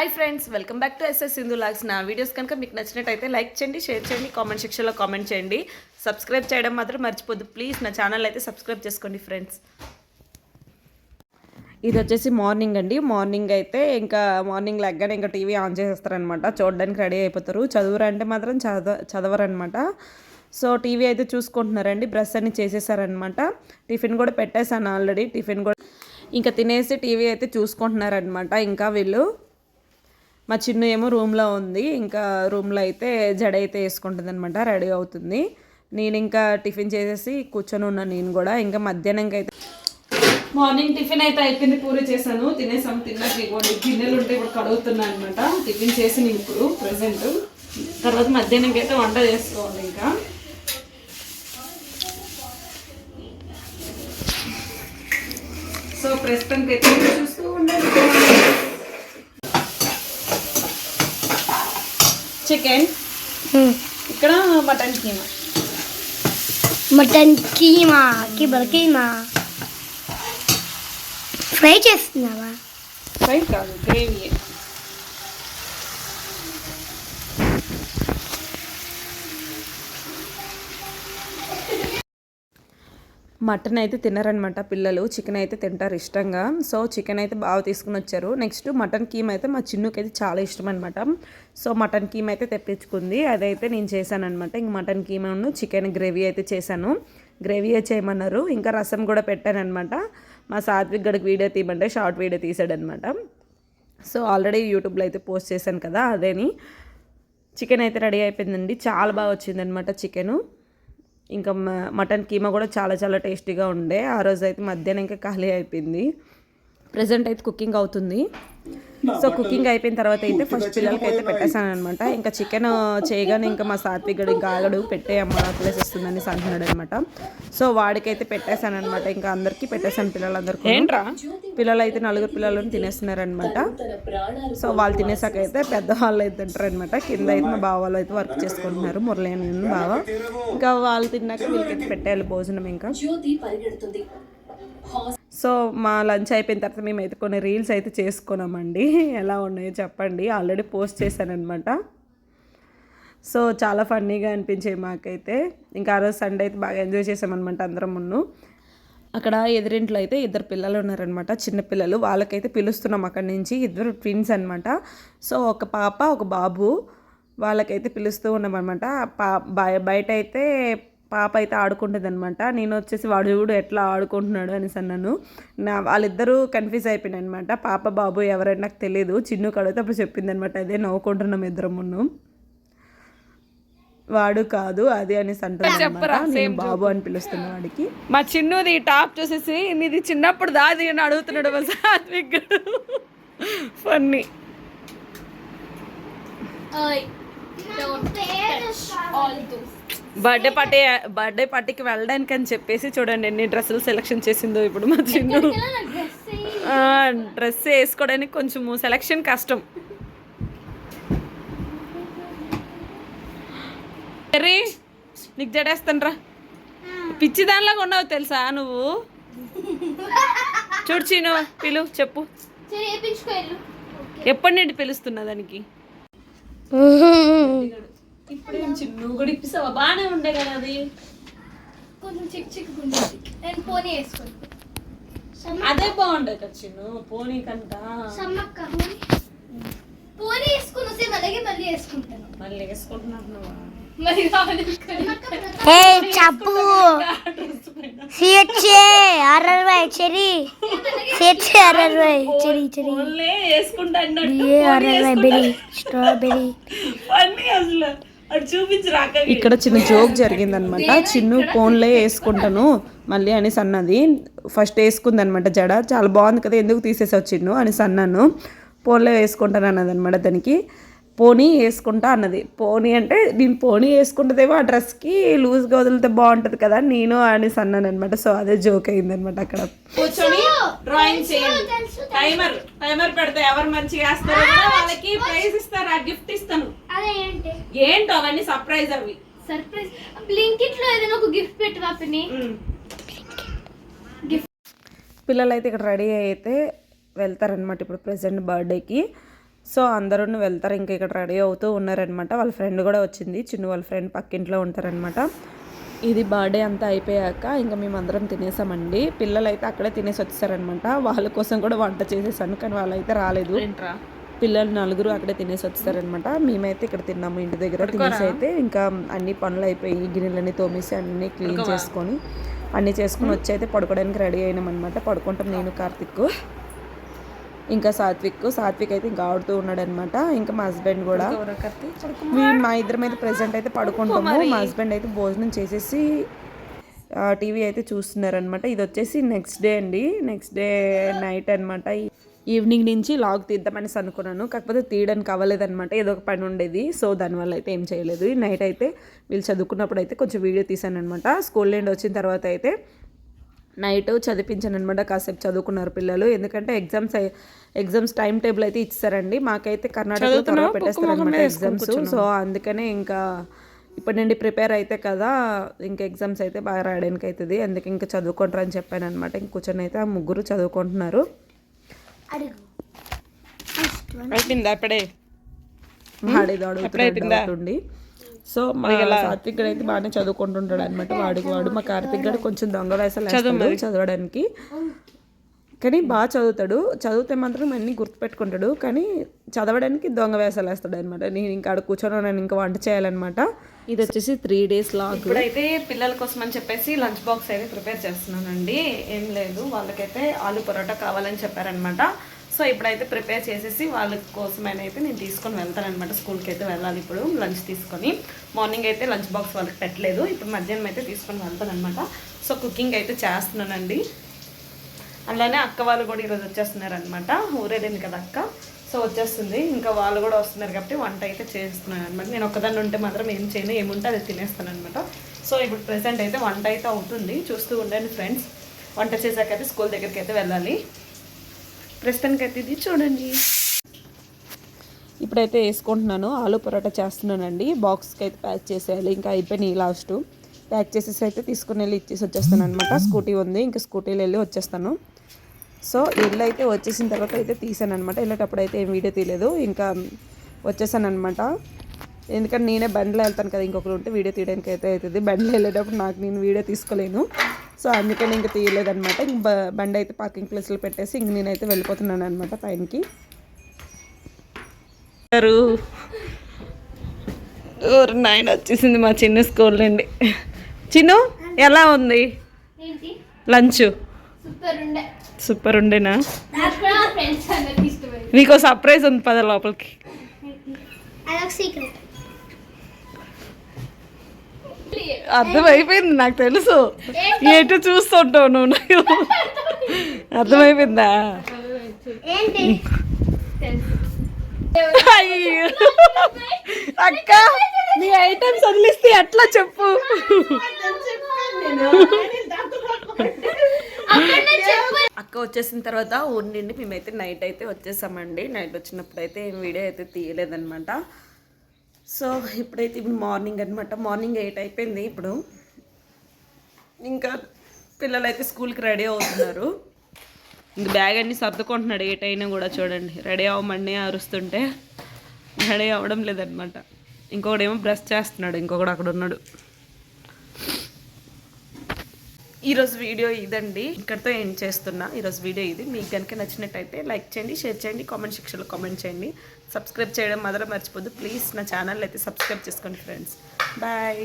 Hi friends, welcome back to SS Sindhu logs. నా videos కనుక మీకు నచ్చినట్టయితే లైక్ చేయండి, షేర్ చేయండి, కామెంట్ సెక్షన్లో కామెంట్ చేయండి. సబ్స్క్రైబ్ చేయడం మాత్రం మర్చిపోద్దు ప్లీజ్. నా ఛానల్ అయితే సబ్స్క్రైబ్ చేసుకోండి ఫ్రెండ్స్. ఇది వచ్చేసి మార్నింగ్ అండి. మార్నింగ్ అయితే ఇంకా మార్నింగ్ లెగ్గానే ఇంకా టీవీ ఆన్ చేసేస్తారనమాట. చూడడానికి రెడీ అయిపోతారు. చదువురంటే మాత్రం చదవరనమాట. సో టీవీ అయితే చూసుకుంటున్నారండి. బ్రష్ అన్ని చేసేసారనమాట. టిఫిన్ కూడా పెట్టేశాను ఆల్రెడీ. టిఫిన్ కూడా ఇంకా తినేసి టీవీ అయితే చూసుకుంటున్నారనమాట. ఇంకా వీళ్ళు మా చిన్ను ఏమో రూమ్లో ఉంది. ఇంకా రూమ్లో అయితే జడ అయితే వేసుకుంటుంది అనమాట, రెడీ అవుతుంది. నేను ఇంకా టిఫిన్ చేసేసి కూర్చొని ఉన్నాను నేను కూడా. ఇంకా మధ్యాహ్నంకి అయితే మార్నింగ్ టిఫిన్ అయితే అయిపోయింది, పూరి చేశాను, తినేసాము. తిన్నాక ఇవ్వండి గిన్నెలు ఉంటే ఇప్పుడు కడుగుతున్నాను అనమాట. టిఫిన్ చేసి ఇప్పుడు ప్రజెంట్ తర్వాత మధ్యాహ్నంకి అయితే వంట చేసుకోవాలి. ఇంకా సో ప్రస్తుతానికి అయితే చూస్తూ ఉండాలి. చికెన్, ఇక్కడ మటన్ కీమా. మటన్ కీమాకి కీమా ఫ్రై చేస్తున్నావా? ఫ్రై కాదు, గ్రేవీ. మటన్ అయితే తిన్నారనమాట పిల్లలు. చికెన్ అయితే తింటారు ఇష్టంగా. సో చికెన్ అయితే బాగా తీసుకుని వచ్చారు. నెక్స్ట్ మటన్ కీమా అయితే మా చిన్నుకి అయితే చాలా ఇష్టం అనమాట. సో మటన్ కీమా అయితే తెప్పించుకుంది. అదైతే నేను చేశాను అనమాట. ఇంక మటన్ కీమాను చికెన్ గ్రేవీ అయితే చేశాను. గ్రేవీ చేయమన్నారు. ఇంకా రసం కూడా పెట్టాను అనమాట. మా సాత్విక్ గడికి వీడియో తీయమంటే షార్ట్ వీడియో తీసాడనమాట. సో ఆల్రెడీ యూట్యూబ్లో అయితే పోస్ట్ చేశాను కదా, అదేని. చికెన్ అయితే రెడీ అయిపోయిందండి. చాలా బాగా వచ్చిందనమాట చికెను. ఇంకా మటన్ కీమా కూడా చాలా చాలా టేస్టీగా ఉండే. ఆ రోజు అయితే మధ్యాహ్నం ఇంకా ఖాళీ అయిపోయింది. ప్రజెంట్ అయితే కుకింగ్ అవుతుంది. సో కుకింగ్ అయిపోయిన తర్వాత అయితే ఫస్ట్ పిల్లలకి అయితే పెట్టేశాను అనమాట. ఇంకా చికెన్ చేయగానే ఇంకా మా సాత్విక్ గడు ఇంకా ఆగడు, పెట్టేయమ్మ ప్లేస్ వస్తుందని అంటున్నాడు అనమాట. సో వాడికైతే పెట్టేశాను అనమాట. ఇంకా అందరికీ పెట్టేశాను, పిల్లలందరికీ. పిల్లలు అయితే 4 పిల్లలను తినేస్తున్నారనమాట. సో వాళ్ళు తినేసాక అయితే పెద్దవాళ్ళు అయితే తింటారు అనమాట. కింద అయితే మా బావ వాళ్ళు అయితే వర్క్ చేసుకుంటున్నారు, మురళి అని బావ. ఇంకా వాళ్ళు తిన్నాక వీళ్ళకైతే పెట్టేయాలి భోజనం. ఇంకా సో మా లంచ్ అయిపోయిన తర్వాత మేమైతే కొన్ని రీల్స్ అయితే చేసుకున్నామండి. ఎలా ఉన్నాయో చెప్పండి. Already post చేశానమాట. సో చాలా ఫన్నీగా అనిపించాయి మాకైతే. ఇంకా ఆ రోజు సండే అయితే బాగా ఎంజాయ్ చేసామన్నమాట అందరం. అక్కడ ఎదురింట్లో అయితే 2 పిల్లలు ఉన్నారనమాట, చిన్నపిల్లలు. వాళ్ళకైతే పిలుస్తున్నాం అక్కడి నుంచి. 2 ట్విన్స్ అనమాట. సో ఒక పాప ఒక బాబు. వాళ్ళకైతే పిలుస్తూ ఉన్నామన్నమాట. బయట అయితే పాప అయితే ఆడుకుంటుంది అనమాట. నేను వచ్చేసి వాడు చూడు ఎట్లా ఆడుకుంటున్నాడు అనేసి అన్నాను. వాళ్ళిద్దరూ కన్ఫ్యూజ్ అయిపోయినాయి అనమాట. పాప బాబు ఎవరైనా నాకు తెలియదు. చిన్ను కడిగితే అప్పుడు చెప్పింది అనమాట. అదే నవ్వుకుంటున్నాం ఇద్దరం. వాడు కాదు అది అనేసి అంటున్నాను. నేను బాబు అని పిలుస్తున్నా వాడికి. మా చిన్నుది టాప్ చూసేసి నీది చిన్నప్పుడు దాది అని అడుగుతున్నాడు మా సాత్విక్. ఫన్నీ. బర్త్డే పార్టీకి వెళ్ళడానికి అని చెప్పేసి చూడండి ఎన్ని డ్రెస్సులు సెలెక్షన్ చేసిందో ఇప్పుడు మా చిన్ను. డ్రెస్ వేసుకోవడానికి కొంచెం సెలెక్షన్ కష్టం. సరే నీకు జడేస్తాను రా. పిచ్చి దానిలాగా ఉన్నావు తెలుసా నువ్వు. చూడు చీను, పిలు చెప్పు ఎప్పటి నుండి పిలుస్తున్నా దానికి. ఇప్పుడు నువ్వు కూడా ఇప్పిస్తావా? బాగానే ఉండే కదా అది. కొంచెం చిక్కు పోనీ వేసుకుంటా. అదే బాగుండే కదా చిన్ను, పోనీ కంట. పోనీ వేసుకుని మళ్ళీ వేసుకుంటాను. మళ్ళీ వేసుకుంటున్నావు చెప్పు. ఇక్కడ చిన్న జోక్ జరిగిందనమాట. చిన్ను ఫోన్లే వేసుకుంటాను మళ్ళీ అనేసి అన్నది. ఫస్ట్ వేసుకుంది అనమాట జడ. చాలా బాగుంది కదా, ఎందుకు తీసేసావు చిన్ను అనేసి అన్నాను. ఫోన్లో వేసుకుంటాను అన్నది అనమాట. దానికి పోనీ వేసుకుంటా అన్నది. పోనీ అంటే నేను పోనీ వేసుకుంటుందేమో, ఆ డ్రెస్కి లూజ్గా వదిలితే బాగుంటుంది కదా నేను అనేసి అన్నాను అనమాట. సో అదే జోక్ అయిందనమాట. అక్కడ కూర్చొని డ్రాయింగ్ చేయండి. టైమర్ పెడితే ఎవరు మంచిగా వేస్తారో వాళ్ళకి ప్రైజ్ ఇస్తారు, ఆ గిఫ్ట్ ఇస్తాను. ఏంటో అవన్నీ సర్ప్రైజ్. అవి సర్ప్రైజ్. బ్లింకిట్ లో ఏదైనా ఒక గిఫ్ట్ పెట్టు పాపని. పిల్లలు అయితే ఇక్కడ రెడీ అయితే వెళ్తారనమాట ఇప్పుడు ప్రెసెంట్ బర్త్డేకి. సో అందరూ వెళ్తారు, ఇంకా ఇక్కడ రెడీ అవుతూ ఉన్నారనమాట. వాళ్ళ ఫ్రెండ్ కూడా వచ్చింది, చిన్న వాళ్ళ ఫ్రెండ్ పక్కింట్లో ఉంటారనమాట. ఇది బర్త్డే అంతా అయిపోయాక ఇంకా మేమందరం తినేసామండి. పిల్లలు అయితే అక్కడే తినేసి వచ్చేసారనమాట. వాళ్ళ కోసం కూడా వంట చేసేసాను, కానీ వాళ్ళైతే రాలేదు. పిల్లలు 4 అక్కడే తినేసి వచ్చేసారనమాట. మేమైతే ఇక్కడ తిన్నాము ఇంటి దగ్గర. తినేసి అయితే ఇంకా అన్ని పనులు అయిపోయి గిన్నెలన్నీ తోమేసి అన్నీ క్లీన్ చేసుకొని అన్నీ చేసుకుని వచ్చి అయితే పడుకోవడానికి రెడీ అయినామన్నమాట. పడుకుంటాం నేను, కార్తిక్, ఇంకా సాత్విక్ అయితే ఇంకా ఆడుతూ ఉన్నాడు అనమాట. ఇంకా మా హస్బెండ్ కూడా. మా ఇద్దరం అయితే ప్రెసెంట్ అయితే పడుకుంటాము. మా హస్బెండ్ అయితే భోజనం చేసేసి టీవీ అయితే చూస్తున్నారనమాట. ఇది వచ్చేసి నెక్స్ట్ డే అండి, నెక్స్ట్ డే నైట్ అనమాట. ఈవినింగ్ నుంచి లాగ్ తీద్దామనేసి అనుకున్నాను, కాకపోతే తీయడానికి అవ్వలేదన్నమాట. ఏదో ఒక పని ఉండేది, సో దానివల్ల అయితే ఏం చేయలేదు. నైట్ అయితే వీళ్ళు చదువుకున్నప్పుడు అయితే కొంచెం వీడియో తీసాను అనమాట. స్కూల్ నుండి వచ్చిన తర్వాత అయితే నైట్ చదివించాను అనమాట. కాసేపు చదువుకున్నారు పిల్లలు, ఎందుకంటే ఎగ్జామ్స్ టైం టేబుల్ అయితే ఇచ్చారండి. మాకైతే కర్ణాటకలో త్వరగా పెట్టేస్తారు అనమాట ఎగ్జామ్స్. సో అందుకనే ఇంకా ఇప్పటి నుండి ప్రిపేర్ అయితే కదా, ఇంకా ఎగ్జామ్స్ అయితే బాగా రాయడానికి అవుతుంది, అందుకే ఇంకా చదువుకుంటారు అని చెప్పాను అనమాట. ఇంక కూర్చొని అయితే ఆ ముగ్గురు చదువుకుంటున్నారు. అయిపోయింది అప్పుడే ఆడేది. సో మా సాత్విక్ గడు అయితే బాగానే చదువుకుంటుంటాడు అనమాట. వాడు మా కార్తిక్ గడు కొంచెం దొంగ వేసాలు చదవడానికి, కానీ బాగా చదివితే మాత్రం అన్నీ గుర్తుపెట్టుకుంటాడు, కానీ చదవడానికి దొంగ వేసాలు వేస్తాడు అనమాట. నేను ఇంకా ఆడ కూర్చొని నేను ఇంకా వంట చేయాలన్నమాట. ఇది వచ్చేసి 3 days లాగ్. ఇప్పుడైతే పిల్లల కోసం అని చెప్పేసి లంచ్ బాక్స్ అయితే ప్రిపేర్ చేస్తున్నానండి. ఏం లేదు, వాళ్ళకైతే ఆలు పరోటా కావాలని చెప్పారనమాట. సో ఇప్పుడైతే ప్రిపేర్ చేసేసి వాళ్ళ కోసమైనా అయితే నేను తీసుకొని వెళ్తానమాట. స్కూల్కి అయితే వెళ్ళాలి ఇప్పుడు లంచ్ తీసుకొని. మార్నింగ్ అయితే లంచ్ బాక్స్ వాళ్ళకి పెట్టలేదు, ఇప్పుడు మధ్యాహ్నం అయితే తీసుకొని వెళ్తానమాట. సో కుకింగ్ అయితే చేస్తున్నానండి. అలానే అక్క వాళ్ళు కూడా ఈరోజు వచ్చేస్తున్నారనమాట. ఊరేడింది కదా అక్క, సో వచ్చేస్తుంది. ఇంకా వాళ్ళు కూడా వస్తున్నారు కాబట్టి వంట అయితే చేస్తున్నాను అనమాట. నేను ఒక్కదాన్ని ఉంటే మాత్రం ఏం చేయను, ఏముంటే అది తినేస్తాను అనమాట. సో ఇప్పుడు ప్రెసెంట్ అయితే వంట అయితే అవుతుంది, చూస్తూ ఉండండి ఫ్రెండ్స్. వంట చేసాకైతే స్కూల్ దగ్గరికి అయితే వెళ్ళాలి. ప్రస్తుతానికి అయితే ఇది చూడండి. ఇప్పుడైతే వేసుకుంటున్నాను, ఆలు పరోటా చేస్తున్నానండి. బాక్స్కి అయితే ప్యాక్ చేసేయాలి, ఇంకా అయిపోయినాయి లాస్ట్. ప్యాక్ చేసేసి అయితే తీసుకుని వెళ్ళి ఇచ్చేసి వచ్చేస్తాను అనమాట. స్కూటీ ఉంది, ఇంకా స్కూటీలో వెళ్ళి వచ్చేస్తాను. సో ఇల్లు అయితే వచ్చేసిన తర్వాత అయితే తీసాను అనమాట. వెళ్ళేటప్పుడు అయితే ఏం వీడియో తీయలేదు, ఇంకా వచ్చేసాను అనమాట. ఎందుకంటే నేనే బండిలో వెళ్తాను కదా, ఇంకొకరు ఉంటే వీడియో తీయడానికి అయితే అవుతుంది. బండిలో వెళ్ళేటప్పుడు నేను వీడియో తీసుకోలేను, సో అందుకని ఇంకా తీయలేదనమాట. ఇంక బండి అయితే పార్కింగ్ ప్లేస్లో పెట్టేసి ఇంక నేనైతే వెళ్ళిపోతున్నాను అనమాట పైనకి. 9 వచ్చేసింది మా చిన్న స్కూల్ నుండి. చిన్ను ఎలా ఉంది లంచ్? సూపర్ ఉండేనా? నీకో సర్ప్రైజ్ ఉంది, పద లోపలికి. అర్థమైపోయింది, నాకు తెలుసు, ఎటు చూస్తుంటావు నువ్వు. అర్థమైపోయిందా? అయ్యో అక్క, నీ ఐటమ్స్ వదిలిస్తే ఎట్లా చెప్పు. అక్క వచ్చేసిన తర్వాత ఊరి నుండి మేమైతే నైట్ అయితే వచ్చేసామండి. నైట్ వచ్చినప్పుడు అయితే ఏం వీడియో అయితే తీయలేదన్నమాట. సో ఇప్పుడైతే ఇప్పుడు మార్నింగ్ అనమాట. మార్నింగ్ 8 అయిపోయింది. ఇప్పుడు ఇంకా పిల్లలు అయితే స్కూల్కి రెడీ అవుతున్నారు. ఇంక బ్యాగ్ అన్నీ సర్దుకుంటున్నాడు. 8 అయినా కూడా చూడండి, రెడీ అవ్వమని అరుస్తుంటే రెడీ అవ్వడం లేదనమాట. ఇంకొకడేమో బ్రష్ చేస్తున్నాడు, ఇంకొకడు అక్కడ ఉన్నాడు. ఈరోజు వీడియో ఇదండి, ఇక్కడితో ఎండ్ చేస్తున్నా. ఈరోజు వీడియో ఇది. మీకు కనుక నచ్చినట్టయితే లైక్ చేయండి, షేర్ చేయండి, కామెంట్ సెక్షన్లో కామెంట్ చేయండి. సబ్స్క్రైబ్ చేయడం మాత్రం మర్చిపోద్దు ప్లీజ్. నా ఛానల్ అయితే సబ్స్క్రైబ్ చేసుకోండి ఫ్రెండ్స్. బాయ్.